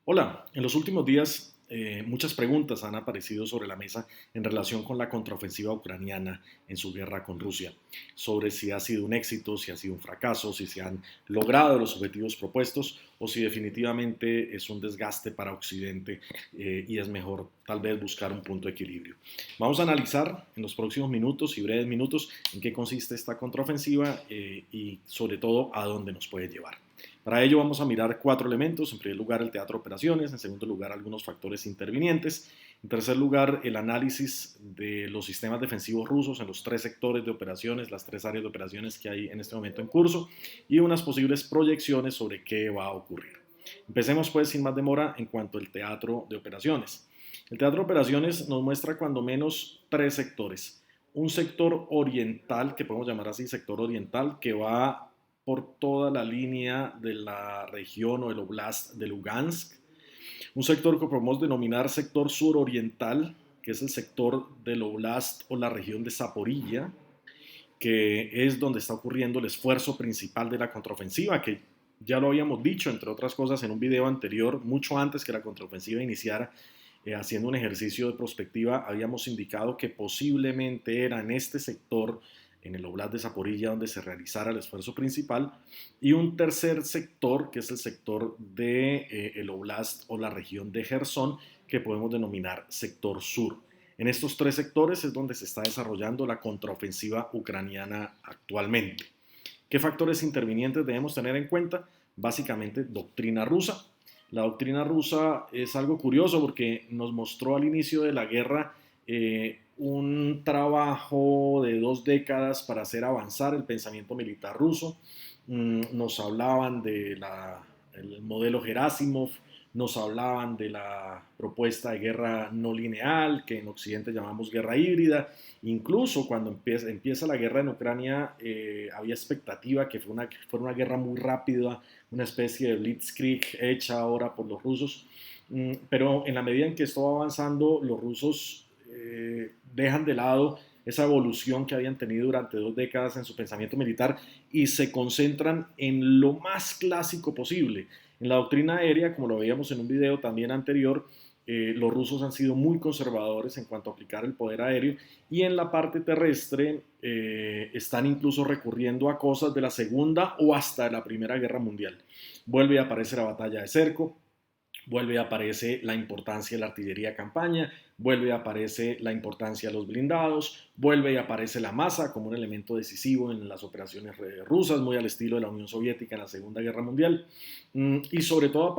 Hola, en los últimos días muchas preguntas han aparecido sobre la mesa en relación con la contraofensiva ucraniana en su guerra con Rusia, sobre si ha sido un éxito, si ha sido un fracaso, si se han logrado los objetivos propuestos o si definitivamente es un desgaste para Occidente y es mejor tal vez buscar un punto de equilibrio. Vamos a analizar en los próximos minutos y breves minutos en qué consiste esta contraofensiva y sobre todo a dónde nos puede llevar. Para ello vamos a mirar cuatro elementos. En primer lugar, el teatro de operaciones. En segundo lugar, algunos factores intervinientes. En tercer lugar, el análisis de los sistemas defensivos rusos en los tres sectores de operaciones, las tres áreas de operaciones que hay en este momento en curso y unas posibles proyecciones sobre qué va a ocurrir. Empecemos pues sin más demora en cuanto al teatro de operaciones. El teatro de operaciones nos muestra cuando menos tres sectores. Un sector oriental, que podemos llamar así sector oriental, que va por toda la línea de la región o el oblast de Lugansk. Un sector que podemos denominar sector suroriental, que es el sector del oblast o la región de Zaporilla, que es donde está ocurriendo el esfuerzo principal de la contraofensiva, que ya lo habíamos dicho, entre otras cosas, en un video anterior, mucho antes que la contraofensiva iniciara, haciendo un ejercicio de prospectiva, habíamos indicado que posiblemente era en este sector, en el Oblast de Zaporilla, donde se realizara el esfuerzo principal, y un tercer sector, que es el sector del Oblast o la región de Gerson, que podemos denominar sector sur. En estos tres sectores es donde se está desarrollando la contraofensiva ucraniana actualmente. ¿Qué factores intervinientes debemos tener en cuenta? Básicamente, doctrina rusa. La doctrina rusa es algo curioso porque nos mostró al inicio de la guerra un trabajo de 2 décadas para hacer avanzar el pensamiento militar ruso. Nos hablaban del modelo Gerasimov, nos hablaban de la propuesta de guerra no lineal, que en Occidente llamamos guerra híbrida. Incluso cuando empieza la guerra en Ucrania, había expectativa que fuera una guerra muy rápida, una especie de blitzkrieg hecha ahora por los rusos. Pero en la medida en que esto va avanzando, los rusos dejan de lado esa evolución que habían tenido durante 2 décadas en su pensamiento militar y se concentran en lo más clásico posible. En la doctrina aérea, como lo veíamos en un video también anterior, los rusos han sido muy conservadores en cuanto a aplicar el poder aéreo y en la parte terrestre están incluso recurriendo a cosas de la Segunda o hasta de la Primera Guerra Mundial. Vuelve a aparecer la batalla de Cerco, vuelve a aparecer la importancia de la artillería campaña, vuelve a aparecer la importancia de los blindados, vuelve y aparece la masa como un elemento decisivo en las operaciones rusas, muy al estilo de la Unión Soviética en la Segunda Guerra Mundial, y sobre todo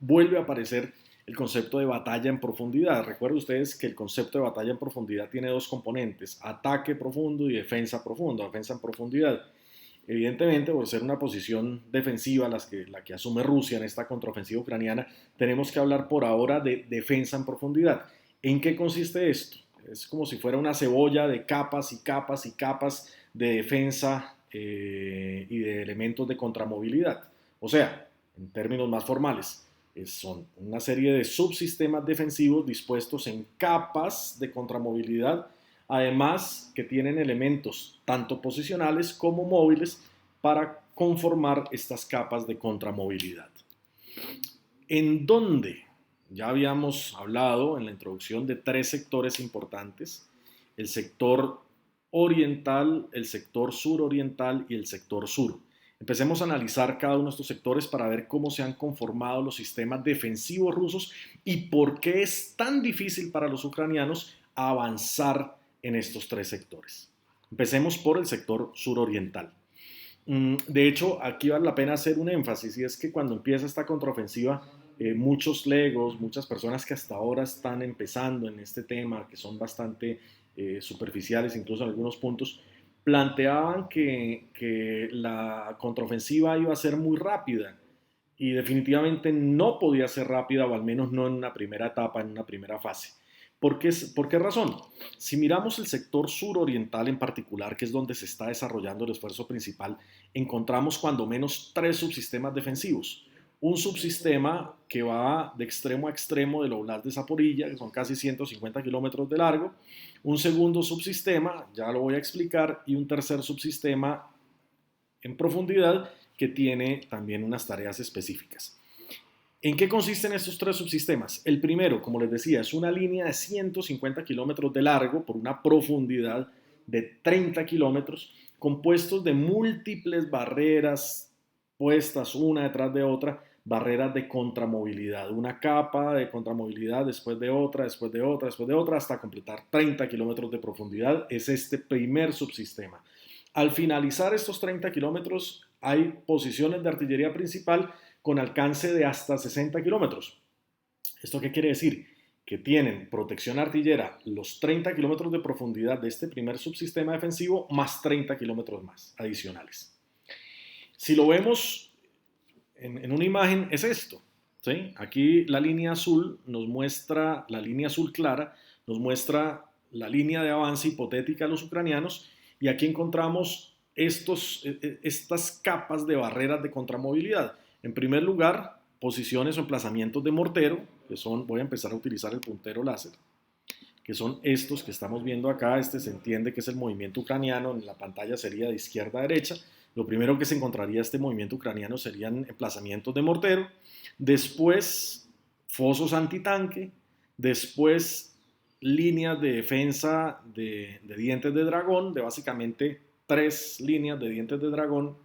vuelve a aparecer el concepto de batalla en profundidad. Recuerden ustedes que el concepto de batalla en profundidad tiene dos componentes, ataque profundo y defensa profunda, defensa en profundidad. Evidentemente, por ser una posición defensiva la que asume Rusia en esta contraofensiva ucraniana, tenemos que hablar por ahora de defensa en profundidad. ¿En qué consiste esto? Es como si fuera una cebolla de capas y capas y capas de defensa y de elementos de contramovilidad. O sea, en términos más formales, son una serie de subsistemas defensivos dispuestos en capas de contramovilidad, además que tienen elementos tanto posicionales como móviles para conformar estas capas de contramovilidad. ¿En dónde? Ya habíamos hablado en la introducción de tres sectores importantes, el sector oriental, el sector suroriental y el sector sur. Empecemos a analizar cada uno de estos sectores para ver cómo se han conformado los sistemas defensivos rusos y por qué es tan difícil para los ucranianos avanzar en estos tres sectores. Empecemos por el sector suroriental. De hecho, aquí vale la pena hacer un énfasis y es que cuando empieza esta contraofensiva, muchos legos, muchas personas que hasta ahora están empezando en este tema, que son bastante superficiales incluso en algunos puntos, planteaban que la contraofensiva iba a ser muy rápida y definitivamente no podía ser rápida o al menos no en una primera etapa, en una primera fase. ¿Por qué razón? Si miramos el sector suroriental en particular, que es donde se está desarrollando el esfuerzo principal, encontramos cuando menos tres subsistemas defensivos. Un subsistema que va de extremo a extremo del Oblast de Zaporilla, que son casi 150 kilómetros de largo. Un segundo subsistema, ya lo voy a explicar, y un tercer subsistema en profundidad que tiene también unas tareas específicas. ¿En qué consisten estos tres subsistemas? El primero, como les decía, es una línea de 150 kilómetros de largo por una profundidad de 30 kilómetros, compuestos de múltiples barreras puestas una detrás de otra, barreras de contramovilidad, una capa de contramovilidad después de otra, después de otra, después de otra, hasta completar 30 kilómetros de profundidad. Es este primer subsistema. Al finalizar estos 30 kilómetros hay posiciones de artillería principal con alcance de hasta 60 kilómetros. ¿Esto qué quiere decir? Que tienen protección artillera los 30 kilómetros de profundidad de este primer subsistema defensivo más 30 kilómetros más adicionales. Si lo vemos en una imagen, es esto. ¿Sí? Aquí la línea azul nos muestra, la línea azul clara nos muestra la línea de avance hipotética de los ucranianos, y aquí encontramos estas capas de barreras de contramovilidad. En primer lugar, posiciones o emplazamientos de mortero, que son, voy a empezar a utilizar el puntero láser, que son estos que estamos viendo acá. Este se entiende que es el movimiento ucraniano, en la pantalla sería de izquierda a derecha. Lo primero que se encontraría este movimiento ucraniano serían emplazamientos de mortero, después fosos antitanque, después líneas de defensa de dientes de dragón, de básicamente 3 líneas de dientes de dragón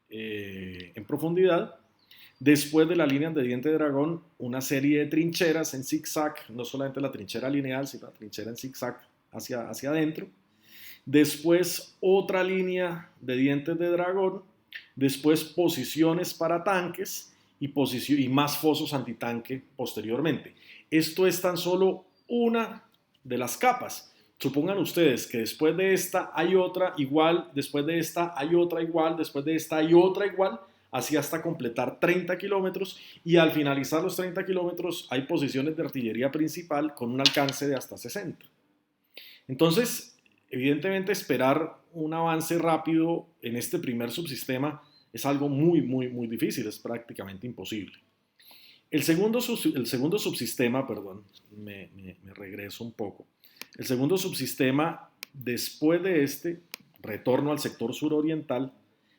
en profundidad. Después de las líneas de diente de dragón, una serie de trincheras en zigzag, no solamente la trinchera lineal, sino la trinchera en zigzag hacia adentro. Después otra línea de dientes de dragón, después posiciones para tanques y más fosos antitanque posteriormente. Esto es tan solo una de las capas. Supongan ustedes que después de esta hay otra igual, después de esta hay otra igual, después de esta hay otra igual, así hasta completar 30 kilómetros, y al finalizar los 30 kilómetros hay posiciones de artillería principal con un alcance de hasta 60. Entonces, evidentemente esperar un avance rápido en este primer subsistema es algo muy difícil, es prácticamente imposible. El segundo subsistema, perdón, me regreso un poco. El segundo subsistema, después de este, retorno al sector suroriental.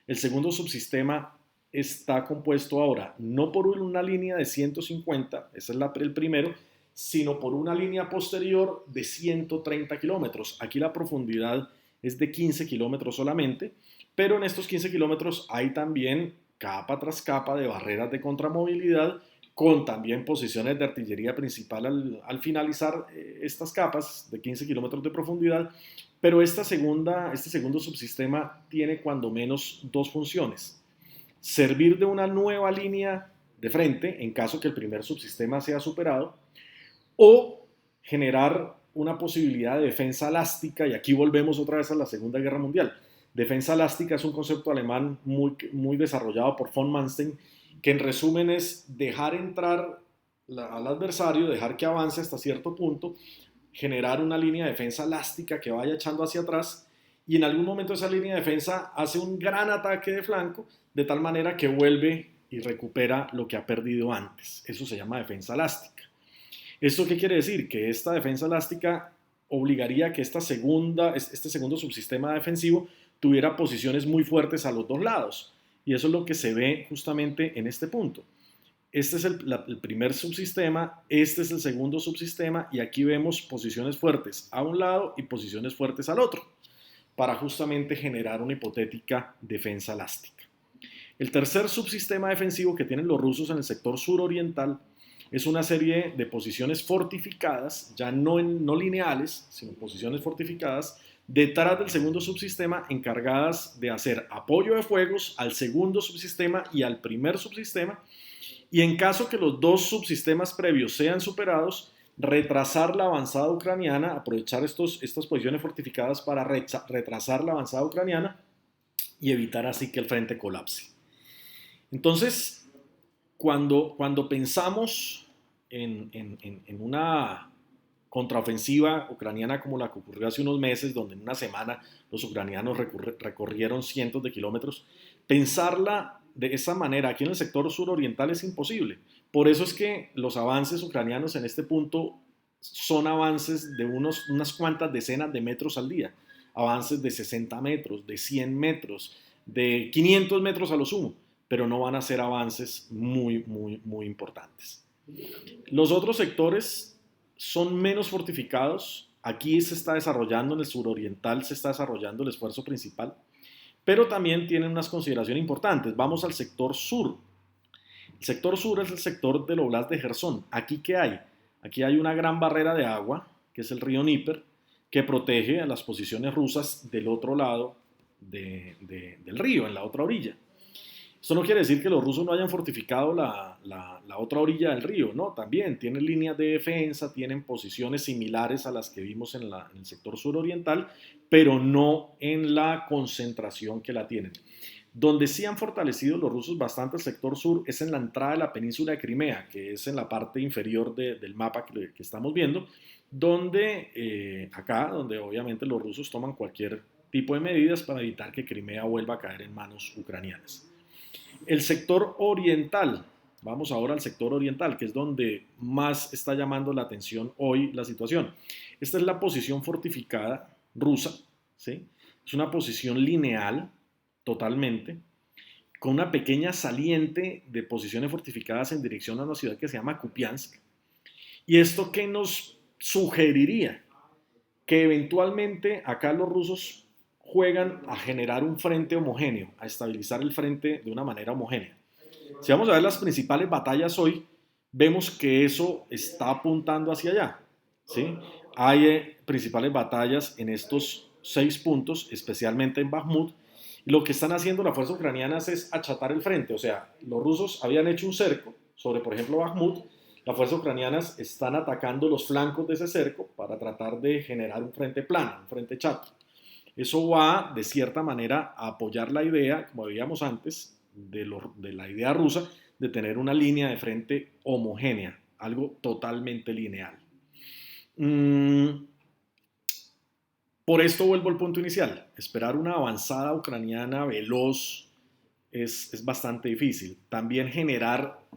El segundo subsistema está compuesto ahora no por una línea de 150, ese es el primero, sino por una línea posterior de 130 kilómetros. Aquí la profundidad es de 15 kilómetros solamente, pero en estos 15 kilómetros hay también capa tras capa de barreras de contramovilidad, con también posiciones de artillería principal al finalizar estas capas de 15 kilómetros de profundidad. Pero este segundo subsistema tiene cuando menos dos funciones: servir de una nueva línea de frente en caso que el primer subsistema sea superado, o generar una posibilidad de defensa elástica. Y aquí volvemos otra vez a la Segunda Guerra Mundial. Defensa elástica es un concepto alemán muy desarrollado por von Manstein, que en resumen es dejar entrar al adversario, dejar que avance hasta cierto punto, generar una línea de defensa elástica que vaya echando hacia atrás, y en algún momento esa línea de defensa hace un gran ataque de flanco, de tal manera que vuelve y recupera lo que ha perdido antes. Eso se llama defensa elástica. ¿Esto qué quiere decir? Que esta defensa elástica obligaría a que este segundo subsistema defensivo tuviera posiciones muy fuertes a los dos lados. Y eso es lo que se ve justamente en este punto. Este es el primer subsistema, este es el segundo subsistema, y aquí vemos posiciones fuertes a un lado y posiciones fuertes al otro, para justamente generar una hipotética defensa elástica. El tercer subsistema defensivo que tienen los rusos en el sector suroriental es una serie de posiciones fortificadas, ya no lineales, sino posiciones fortificadas, detrás del segundo subsistema, encargadas de hacer apoyo de fuegos al segundo subsistema y al primer subsistema, y en caso que los dos subsistemas previos sean superados, retrasar la avanzada ucraniana, aprovechar estas posiciones fortificadas para retrasar la avanzada ucraniana y evitar así que el frente colapse. Entonces, cuando pensamos en una contraofensiva ucraniana como la que ocurrió hace unos meses, donde en una semana los ucranianos recorrieron cientos de kilómetros, pensarla de esa manera aquí en el sector suroriental es imposible. Por eso es que los avances ucranianos en este punto son avances de unas cuantas decenas de metros al día, avances de 60 metros, de 100 metros, de 500 metros a lo sumo, pero no van a ser avances muy importantes. Los otros sectores son menos fortificados. Aquí se está desarrollando, en el suroriental se está desarrollando el esfuerzo principal, pero también tienen unas consideraciones importantes. Vamos al sector sur. El sector sur es el sector del Oblast de Jersón. ¿Aquí qué hay? Aquí hay una gran barrera de agua, que es el río Níper, que protege a las posiciones rusas del otro lado del río, en la otra orilla. Esto no quiere decir que los rusos no hayan fortificado la otra orilla del río, no, también tienen líneas de defensa, tienen posiciones similares a las que vimos en el sector suroriental, pero no en la concentración que la tienen. Donde sí han fortalecido los rusos bastante el sector sur es en la entrada de la península de Crimea, que es en la parte inferior del mapa que estamos viendo, donde acá, donde obviamente los rusos toman cualquier tipo de medidas para evitar que Crimea vuelva a caer en manos ucranianas. El sector oriental, vamos ahora al sector oriental, que es donde más está llamando la atención hoy la situación. Esta es la posición fortificada rusa, ¿sí? Es una posición lineal totalmente, con una pequeña saliente de posiciones fortificadas en dirección a una ciudad que se llama Kupiansk. ¿Y esto qué nos sugeriría? Que eventualmente acá los rusos juegan a generar un frente homogéneo, a estabilizar el frente de una manera homogénea. Si vamos a ver las principales batallas hoy, vemos que eso está apuntando hacia allá, ¿sí? Hay principales batallas en estos 6 puntos, especialmente en Bakhmut. Lo que están haciendo las fuerzas ucranianas es achatar el frente, o sea, los rusos habían hecho un cerco sobre, por ejemplo, Bakhmut. Las fuerzas ucranianas están atacando los flancos de ese cerco para tratar de generar un frente plano, un frente chato. Eso va, de cierta manera, a apoyar la idea, como veíamos antes, de la idea rusa de tener una línea de frente homogénea, algo totalmente lineal. Por esto vuelvo al punto inicial. Esperar una avanzada ucraniana veloz es bastante difícil. También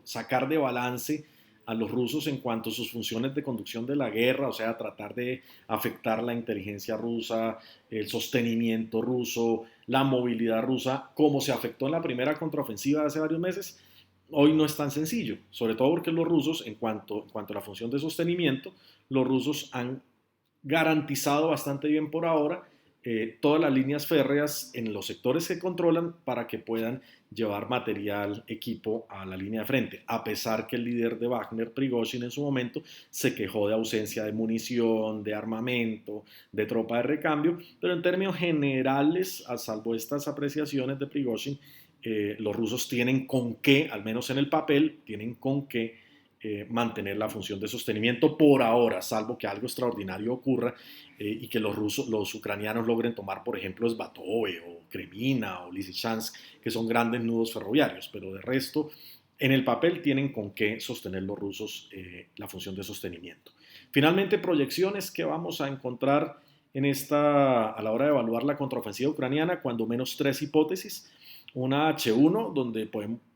sacar de balance a los rusos en cuanto a sus funciones de conducción de la guerra, o sea, tratar de afectar la inteligencia rusa, el sostenimiento ruso, la movilidad rusa, como se afectó en la primera contraofensiva de hace varios meses, hoy no es tan sencillo, sobre todo porque los rusos, en cuanto a la función de sostenimiento, los rusos han garantizado bastante bien por ahora todas las líneas férreas en los sectores que controlan para que puedan llevar material, equipo a la línea de frente, a pesar que el líder de Wagner, Prigozhin, en su momento se quejó de ausencia de munición, de armamento, de tropa de recambio, pero en términos generales, a salvo estas apreciaciones de Prigozhin, los rusos tienen con qué, al menos en el papel, tienen con qué mantener la función de sostenimiento por ahora, salvo que algo extraordinario ocurra y que los ucranianos logren tomar, por ejemplo, Svatove o Kremina o Lysychansk, que son grandes nudos ferroviarios, pero de resto, en el papel tienen con qué sostener los rusos la función de sostenimiento. Finalmente, proyecciones que vamos a encontrar a la hora de evaluar la contraofensiva ucraniana, cuando menos 3 hipótesis. Una H1, donde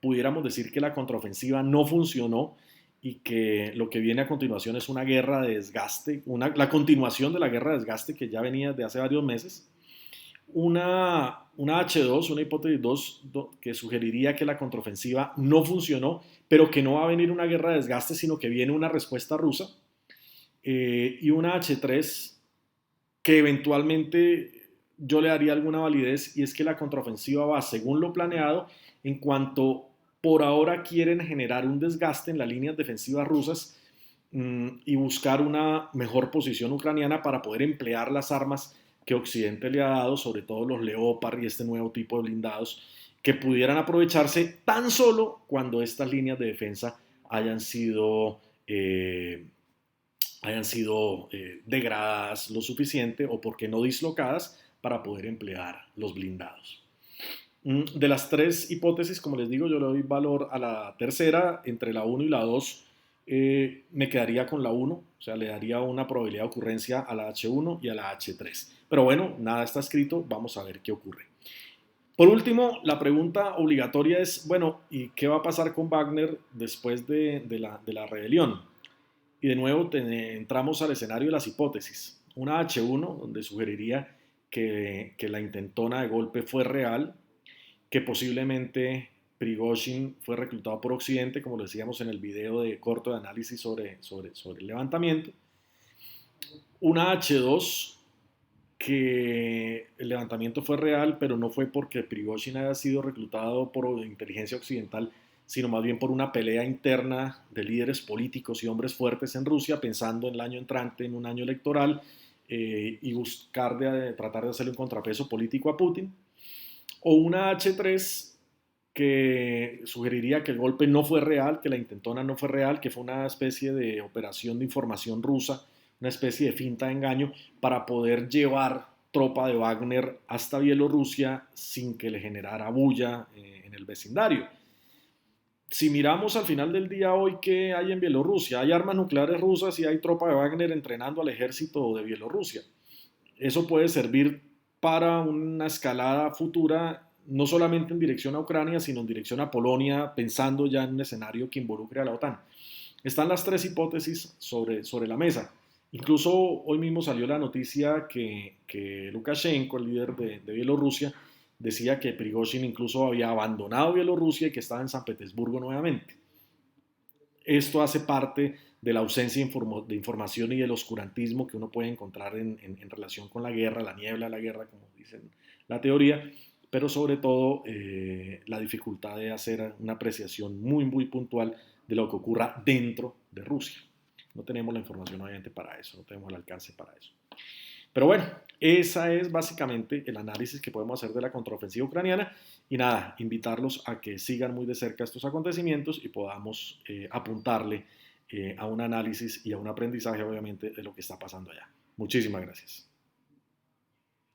pudiéramos decir que la contraofensiva no funcionó y que lo que viene a continuación es una guerra de desgaste, la continuación de la guerra de desgaste que ya venía de hace varios meses. Una H2, una hipótesis 2, que sugeriría que la contraofensiva no funcionó, pero que no va a venir una guerra de desgaste, sino que viene una respuesta rusa. Y una H3, que eventualmente yo le daría alguna validez, y es que la contraofensiva va según lo planeado en cuanto por ahora quieren generar un desgaste en las líneas defensivas rusas y buscar una mejor posición ucraniana para poder emplear las armas que Occidente le ha dado, sobre todo los Leopard y este nuevo tipo de blindados, que pudieran aprovecharse tan solo cuando estas líneas de defensa hayan sido degradadas lo suficiente o porque no dislocadas para poder emplear los blindados. De las 3 hipótesis, como les digo, yo le doy valor a la tercera. Entre la 1 y la 2 me quedaría con la 1, o sea, le daría una probabilidad de ocurrencia a la H1 y a la H3. Pero bueno, nada está escrito, vamos a ver qué ocurre. Por último, la pregunta obligatoria es, bueno, ¿y qué va a pasar con Wagner después de la rebelión? Y de nuevo entramos al escenario de las hipótesis. Una H1, donde sugeriría que la intentona de golpe fue real, que posiblemente Prigozhin fue reclutado por Occidente, como lo decíamos en el video de corto de análisis sobre el levantamiento. Una H2, que el levantamiento fue real, pero no fue porque Prigozhin haya sido reclutado por inteligencia occidental, sino más bien por una pelea interna de líderes políticos y hombres fuertes en Rusia, pensando en el año entrante, en un año electoral, y buscar tratar de hacerle un contrapeso político a Putin. O una H3 que sugeriría que el golpe no fue real, que la intentona no fue real, que fue una especie de operación de información rusa, una especie de finta de engaño para poder llevar tropa de Wagner hasta Bielorrusia sin que le generara bulla en el vecindario. Si miramos al final del día hoy, ¿qué hay en Bielorrusia? Hay armas nucleares rusas y hay tropa de Wagner entrenando al ejército de Bielorrusia. Eso puede servir para una escalada futura, no solamente en dirección a Ucrania, sino en dirección a Polonia, pensando ya en un escenario que involucre a la OTAN. Están las tres hipótesis sobre la mesa. Incluso hoy mismo salió la noticia que Lukashenko, el líder de Bielorrusia, decía que Prigozhin incluso había abandonado Bielorrusia y que estaba en San Petersburgo nuevamente. Esto hace parte de la ausencia de información y del oscurantismo que uno puede encontrar en relación con la guerra, la niebla de la guerra, como dicen la teoría, pero sobre todo la dificultad de hacer una apreciación muy, muy puntual de lo que ocurra dentro de Rusia. No tenemos la información obviamente para eso, no tenemos el alcance para eso. Pero bueno, esa es básicamente el análisis que podemos hacer de la contraofensiva ucraniana y nada, invitarlos a que sigan muy de cerca estos acontecimientos y podamos apuntarle a un análisis y a un aprendizaje obviamente de lo que está pasando allá. Muchísimas gracias.